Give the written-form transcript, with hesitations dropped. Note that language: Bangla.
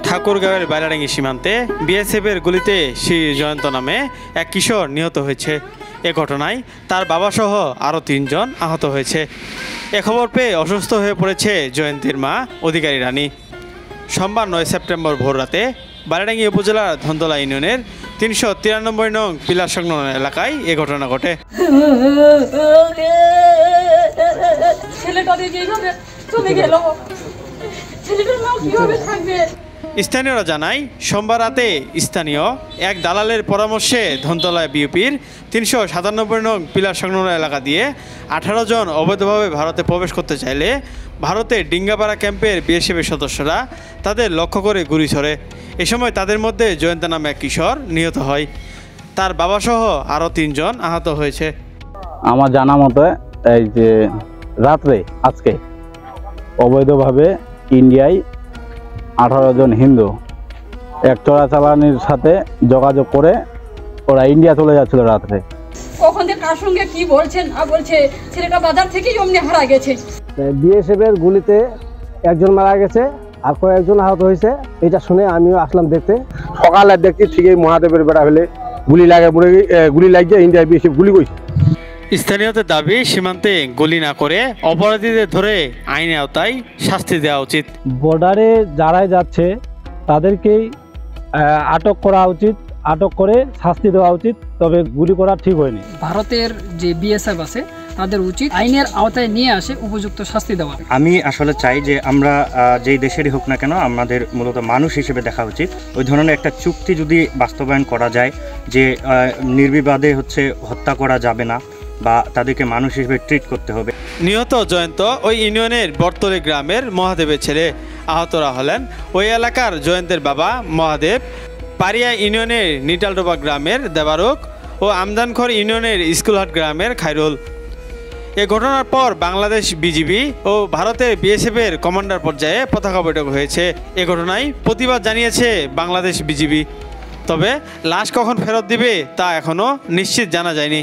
ঠাকুরগাঁওয়ের বাইলাডাঙ্গি সীমান্তে বিএসএফের গুলিতে শ্রী জয়ন্ত নামে এক কিশোর নিহত হয়েছে। এ ঘটনায় তার বাবাসহ আরও ৩ জন আহত হয়েছে। এ খবর পেয়ে অসুস্থ হয়ে পড়েছে জয়ন্তীর মা অধিকারী রানী। সোমবার ৯ সেপ্টেম্বর ভোররাতে বাইলাডাঙ্গি উপজেলার ধন্দলা ইউনিয়নের ৩৯৩ নং পিলার সংলগ্ন এলাকায় এ ঘটনা ঘটে। স্থানীয়রা জানায়, সোমবার রাতে স্থানীয় এক দালালের পরামর্শে ধনতলা বিউপির ৩৯৭ নং পিলার সংলগ্ন এলাকা দিয়ে ১৮ জন অবৈধভাবে ভারতে প্রবেশ করতে চাইলে ভারতের ডিঙ্গাপাড়া ক্যাম্পের বিএসএফের সদস্যরা তাদের লক্ষ্য করে গুলি ছোড়ে। এ সময় তাদের মধ্যে জয়ন্ত নামে এক কিশোর নিহত হয়। তার বাবাসহ আরও ৩ জন আহত হয়েছে। আমার জানা মতে এই যে রাত্রে আজকে অবৈধভাবে ইন্ডিয়ায় 18 জন হিন্দু এক চোরাচালানির সাথে যোগাযোগ করে ওরা ইন্ডিয়া চলে যাচ্ছিল রাত্রে। কখন যে কার সঙ্গে কি বলছেন বলছে ছেলেটা বাজার থেকেই অমনি হারা গেছে। বিএসএফ এর গুলিতে একজন মারা গেছে আর কয়েকজন আহত হয়েছে। এটা শুনে আমিও আসলাম দেখতে। সকালে দেখছি ঠিকই মহাদেবের বেড়া হলে গুলি লাগিয়ে ইন্ডিয়া বিএসএফ গুলি করছে। স্থানীয়দের দাবি, সীমান্তে গুলি না করে অপরাধীদের ধরে আইনের আওতায় শাস্তি দেওয়া উচিত। বর্ডারে যারাই যাচ্ছে তাদেরকেই আটক করা উচিত, আটক করে শাস্তি দেওয়া উচিত, তবে গুলি করা ঠিক হয়নি। ভারতের যে বিএসএফ আছে তাদের উচিত আইনের আওতায় নিয়ে আসে উপযুক্ত শাস্তি দেওয়া। আমি আসলে চাই যে আমরা যেই দেশেরই হোক না কেন আমাদের মূলত মানুষ হিসেবে দেখা উচিত। ওই ধরনের একটা চুক্তি যদি বাস্তবায়ন করা যায় যে নির্বিবাদে হত্যা করা যাবে না বা তাদেরকে মানুষ হিসেবে ট্রিট করতে হবে। নিহত জয়ন্ত ওই ইউনিয়নের বর্তলী গ্রামের মহাদেবের ছেলে। আহতরা হলেন ওই এলাকার জয়ন্তের বাবা মহাদেব, পারিয়া ইউনিয়নের নিটালডোবা গ্রামের দেবারক ও আমদানখর ইউনিয়নের স্কুলহাট গ্রামের খায়রুল। এ ঘটনার পর বাংলাদেশ বিজিবি ও ভারতের বিএসএফের কমান্ডার পর্যায়ে পতাকা বৈঠক হয়েছে। এ ঘটনায় প্রতিবাদ জানিয়েছে বাংলাদেশ বিজিবি। তবে লাশ কখন ফেরত দিবে তা এখনও নিশ্চিত জানা যায়নি।